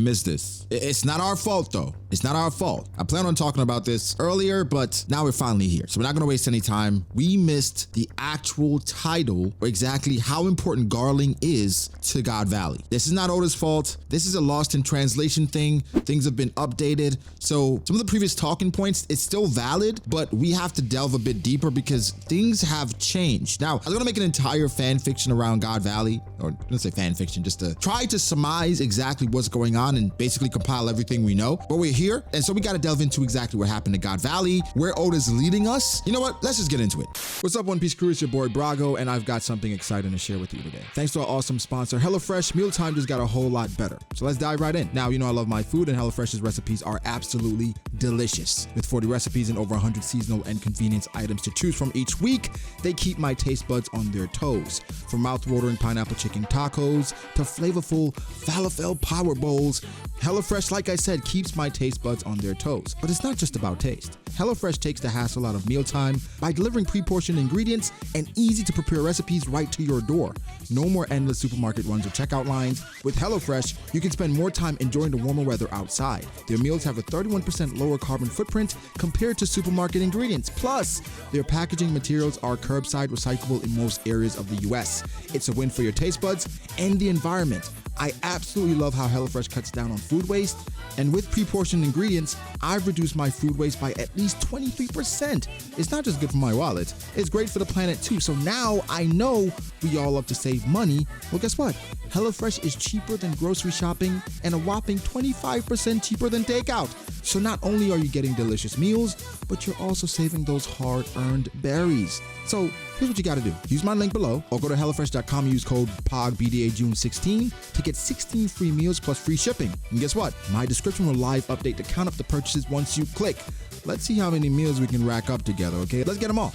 missed this. It's not our fault though. It's not our fault. I plan on talking about this earlier, but now we're finally here. So we're not gonna waste any time. We missed the actual title, or exactly how important Garling is to God Valley. This is not Oda's fault. This is a lost in translation thing. Things have been updated. So some of the previous talking points, it's still valid, but we have to delve a bit deeper because things have changed. Now, I was gonna make an entire fan fiction around God Valley, or let's say fan fiction, just to try to surmise exactly what's going on and basically compile everything we know. But we're here, and so we gotta delve into exactly what happened to God Valley, where Oda's leading us. You know what? Let's just get into it. What's up, One Piece crew? It's your boy Brago, and I've got something exciting to share with you today. Thanks to our awesome sponsor, HelloFresh, mealtime just got a whole lot better. So let's dive right in. Now, you know I love my food, and HelloFresh's recipes are absolutely delicious. With 40 recipes and over 100 seasonal and convenience items to choose from each week, they keep my taste buds on their toes. From mouth-watering pineapple chicken tacos to flavorful falafel power bowls, HelloFresh, like I said, keeps my taste buds on their toes. But it's not just about taste. HelloFresh takes the hassle out of mealtime by delivering pre-portioned ingredients and easy-to-prepare recipes right to your door. No more endless supermarket runs or checkout lines. With HelloFresh, you can spend more time enjoying the warmer weather outside. Their meals have a 31% lower carbon footprint compared to supermarket ingredients. Plus, their packaging materials are curbside recyclable in most areas of the US. It's a win for your taste buds and the environment. I absolutely love how HelloFresh cuts down on food waste, and with pre-portioned ingredients, I've reduced my food waste by at least 23%. It's not just good for my wallet, it's great for the planet too. So now I know we all love to save money. Well, guess what? HelloFresh is cheaper than grocery shopping and a whopping 25% cheaper than takeout. So not only are you getting delicious meals, but you're also saving those hard-earned berries. So here's what you gotta do. Use my link below or go to HelloFresh.com and use code POG BDA June16 to get 16 free meals plus free shipping. And guess what? My description will live update to count up the purchases once you click. Let's see how many meals we can rack up together, okay? Let's get them all.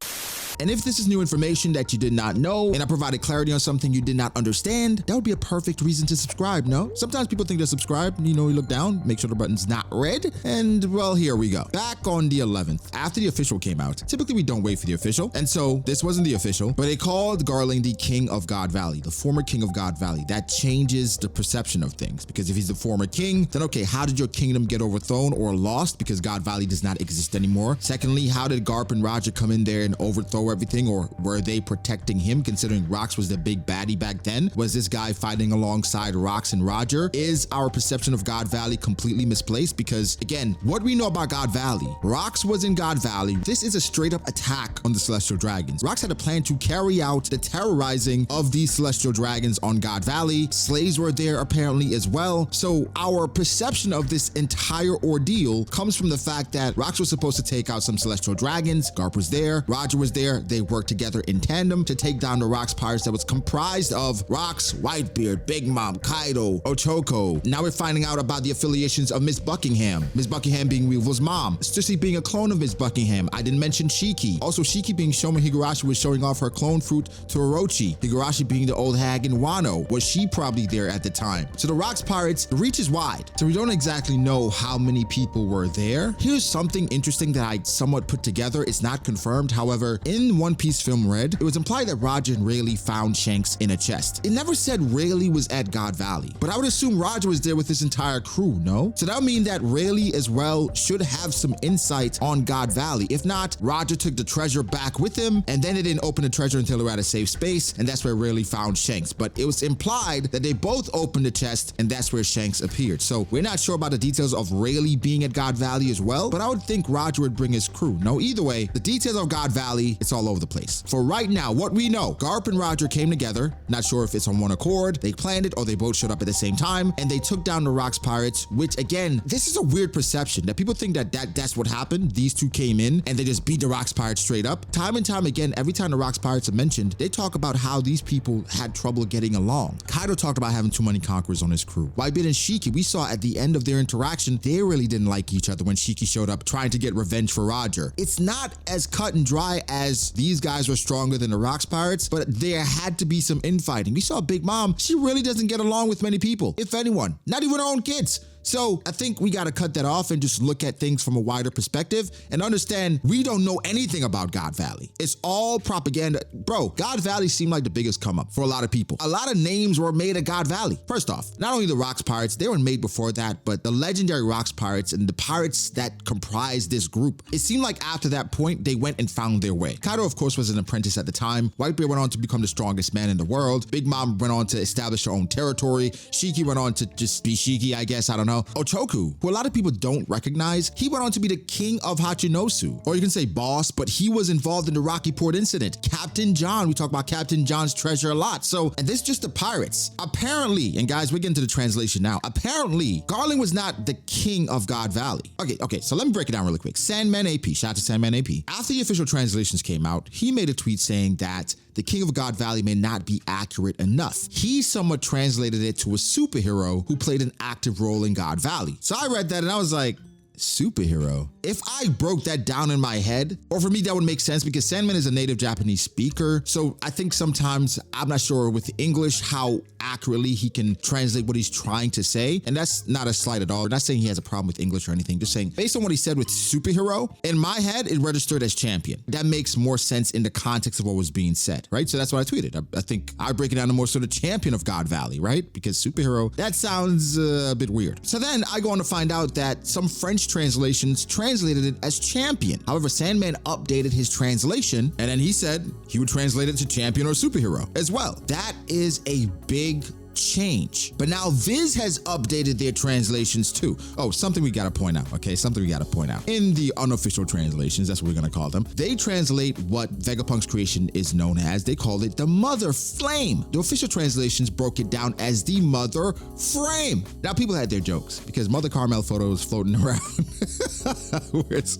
And if this is new information that you did not know, and I provided clarity on something you did not understand, that would be a perfect reason to subscribe, no? Sometimes people think they're subscribed, you know, you look down, make sure the button's not red, and well, here we go. Back on the 11th, after the official came out, typically we don't wait for the official, and so this wasn't the official, but they called Garling the King of God Valley, the former King of God Valley. That changes the perception of things, because if he's the former king, then okay, how did your kingdom get overthrown or lost because God Valley does not exist anymore? Secondly, how did Garp and Roger come in there and overthrow everything, or were they protecting him considering Rox was the big baddie back then? Was this guy fighting alongside Rox and Roger? Is our perception of God Valley completely misplaced? Because again, what we know about God Valley, Rox was in God Valley. This is a straight up attack on the Celestial Dragons. Rox had a plan to carry out the terrorizing of these Celestial Dragons on God Valley. Slaves were there apparently as well. So our perception of this entire ordeal comes from the fact that Rox was supposed to take out some Celestial Dragons. Garp was there, Roger was there. They worked together in tandem to take down the Rox pirates that was comprised of Rox, Whitebeard, Big Mom, Kaido, Ochoko. Now we're finding out about the affiliations of Miss Buckingham. Miss Buckingham being Weevil's mom. Stussy being a clone of Miss Buckingham. I didn't mention Shiki. Also, Shiki being shown when Higurashi was showing off her clone fruit to Orochi. Higurashi being the old hag in Wano. Was she probably there at the time? So the Rox pirates, the reach is wide. So we don't exactly know how many people were there. Here's something interesting that I somewhat put together. It's not confirmed. However, in One Piece film Red, it was implied that Roger and Rayleigh found Shanks in a chest. It never said Rayleigh was at God Valley, but I would assume Roger was there with his entire crew, no? So that would mean that Rayleigh as well should have some insight on God Valley. If not, Roger took the treasure back with him, and then it didn't open the treasure until they were at a safe space, and that's where Rayleigh found Shanks. But it was implied that they both opened the chest, and that's where Shanks appeared. So we're not sure about the details of Rayleigh being at God Valley as well, but I would think Roger would bring his crew. No, either way, the details of God Valley, it's all over the place. For right now, what we know, Garp and Roger came together, not sure if it's on one accord, they planned it, or they both showed up at the same time, and they took down the Rox pirates, which again, this is a weird perception that people think that's what happened. These two came in and they just beat the Rox pirates straight up. Time and time again, every time the Rox pirates are mentioned, they talk about how these people had trouble getting along. Kaido talked about having too many conquerors on his crew. Whitebeard and Shiki, we saw at the end of their interaction, they really didn't like each other when Shiki showed up trying to get revenge for Roger. It's not as cut and dry as these guys were stronger than the Rox pirates, but there had to be some infighting. We saw Big Mom, she really doesn't get along with many people, if anyone, not even her own kids. So I think we got to cut that off and just look at things from a wider perspective and understand we don't know anything about God Valley. It's all propaganda. Bro, God Valley seemed like the biggest come up for a lot of people. A lot of names were made at God Valley. First off, not only the Rocks Pirates, they were made before that, but the legendary Rocks Pirates and the pirates that comprised this group, it seemed like after that point, they went and found their way. Kaido, of course, was an apprentice at the time. Whitebeard went on to become the strongest man in the world. Big Mom went on to establish her own territory. Shiki went on to just be Shiki, I guess, I don't know. Ochoku, who a lot of people don't recognize, he went on to be the king of Hachinosu, or you can say boss, but he was involved in the Rocky Port incident. Captain John, we talk about Captain John's treasure a lot. So, and this is just the pirates. Apparently, and guys, we're getting to the translation now. Apparently, Garling was not the king of God Valley. Okay, so let me break it down really quick. Sandman AP, shout out to Sandman AP. After the official translations came out, he made a tweet saying that the king of God Valley may not be accurate enough. He somewhat translated it to a superhero who played an active role in God Valley. So I read that and I was like, superhero? If I broke that down in my head, or for me that would make sense because Sandman is a native Japanese speaker, so I think sometimes I'm not sure with English how accurately he can translate what he's trying to say, and that's not a slight at all. I'm not saying he has a problem with English or anything, just saying based on what he said with superhero, in my head it registered as champion. That makes more sense in the context of what was being said, right? So that's what I tweeted. I think I break it down to more sort of champion of God Valley, right? Because superhero, that sounds a bit weird. So then I go on to find out that some French translations translated it as champion. However, Sandman updated his translation and then he said he would translate it to champion or superhero as well. That is a big change. But now Viz has updated their translations too. Oh, something we gotta point out, okay? Something we gotta point out. In the unofficial translations, that's what we're gonna call them, they translate what Vegapunk's creation is known as. They call it the Mother Flame. The official translations broke it down as the Mother Frame. Now, people had their jokes because Mother Carmel photos floating around.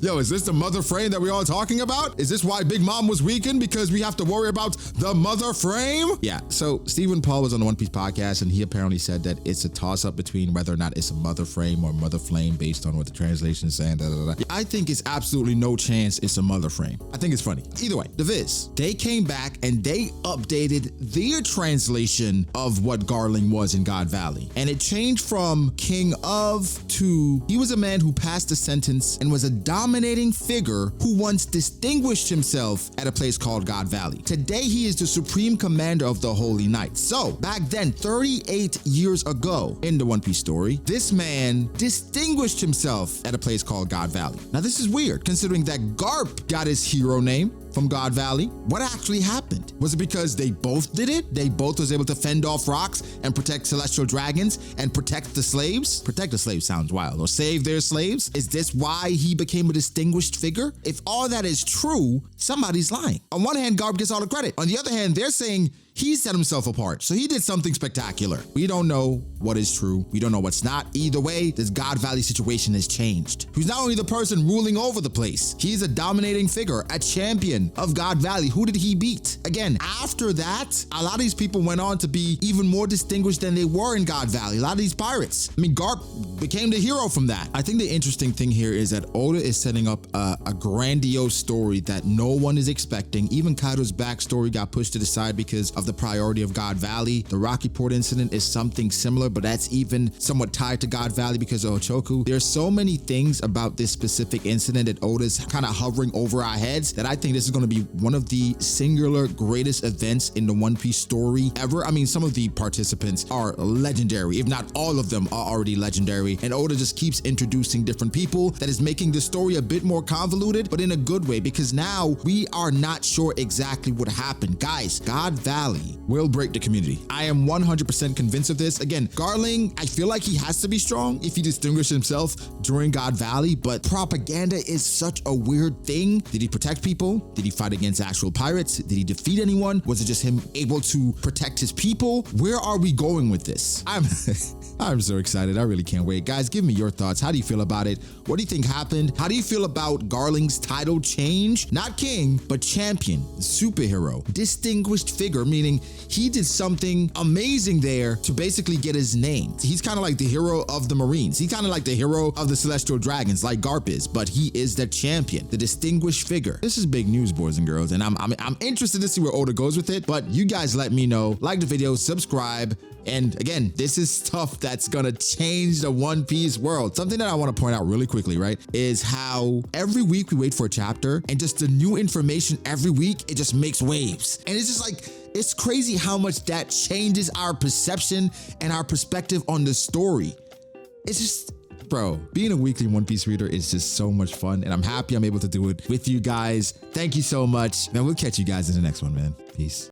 Yo, is this the Mother Frame that we're all talking about? Is this why Big Mom was weakened? Because we have to worry about the Mother Frame? Yeah, so Stephen Paul was on the One Piece podcast and he apparently said that it's a toss-up between whether or not it's a Mother Frame or Mother Flame based on what the translation is saying. I think it's absolutely no chance it's a Mother Frame. I think it's funny. Either way, the Viz, they came back and they updated their translation of what Garling was in God Valley. And it changed from king of to he was a man who passed a sentence and was a dominating figure who once distinguished himself at a place called God Valley. Today, he is the supreme commander of the Holy Knights. So back then, 38 years ago in the One Piece story, this man distinguished himself at a place called God Valley. Now, this is weird considering that Garp got his hero name from God Valley. What actually happened? Was it because they both did it? They both was able to fend off rocks and protect celestial dragons and protect the slaves? Protect the slaves sounds wild. Or save their slaves? Is this why he became a distinguished figure? If all that is true, somebody's lying. On one hand, Garp gets all the credit. On the other hand, they're saying he set himself apart. So he did something spectacular. We don't know what is true. We don't know what's not. Either way, this God Valley situation has changed. He's not only the person ruling over the place, he's a dominating figure, a champion of God Valley. Who did he beat? Again, after that, a lot of these people went on to be even more distinguished than they were in God Valley. A lot of these pirates. I mean, Garp became the hero from that. I think the interesting thing here is that Oda is setting up a grandiose story that no one is expecting. Even Kaido's backstory got pushed to the side because of the priority of God Valley. The Rocky Port incident is something similar, but that's even somewhat tied to God Valley because of Ochoku. There's so many things about this specific incident that Oda's kind of hovering over our heads that I think this is going to be one of the singular greatest events in the One Piece story ever. I mean, some of the participants are legendary, if not all of them are already legendary, and Oda just keeps introducing different people that is making the story a bit more convoluted, but in a good way, because now we are not sure exactly what happened. Guys, God Valley will break the community. I am 100% convinced of this. Again, Garling, I feel like he has to be strong if he distinguished himself during God Valley, but propaganda is such a weird thing. Did he protect people? Did he fight against actual pirates? Did he defeat anyone? Was it just him able to protect his people? Where are we going with this? I'm so excited. I really can't wait. Guys, give me your thoughts. How do you feel about it? What do you think happened? How do you feel about Garling's title change? Not king, but champion, superhero, distinguished figure, meaning he did something amazing there to basically get his name. He's kind of like the hero of the Marines. He's kind of like the hero of the Celestial Dragons, like Garp is, but he is the champion, the distinguished figure. This is big news. news, boys and girls, and I'm interested to see where Oda goes with it. But you guys let me know. Like the video, subscribe, and again, this is stuff that's gonna change the One Piece world. Something that I want to point out really quickly, right, is how every week we wait for a chapter, and just the new information every week, it just makes waves, and it's just like, it's crazy how much that changes our perception and our perspective on the story. It's just, bro, being a weekly One Piece reader is just so much fun, and I'm happy I'm able to do it with you guys. Thank you so much, and we'll catch you guys in the next one, man. Peace.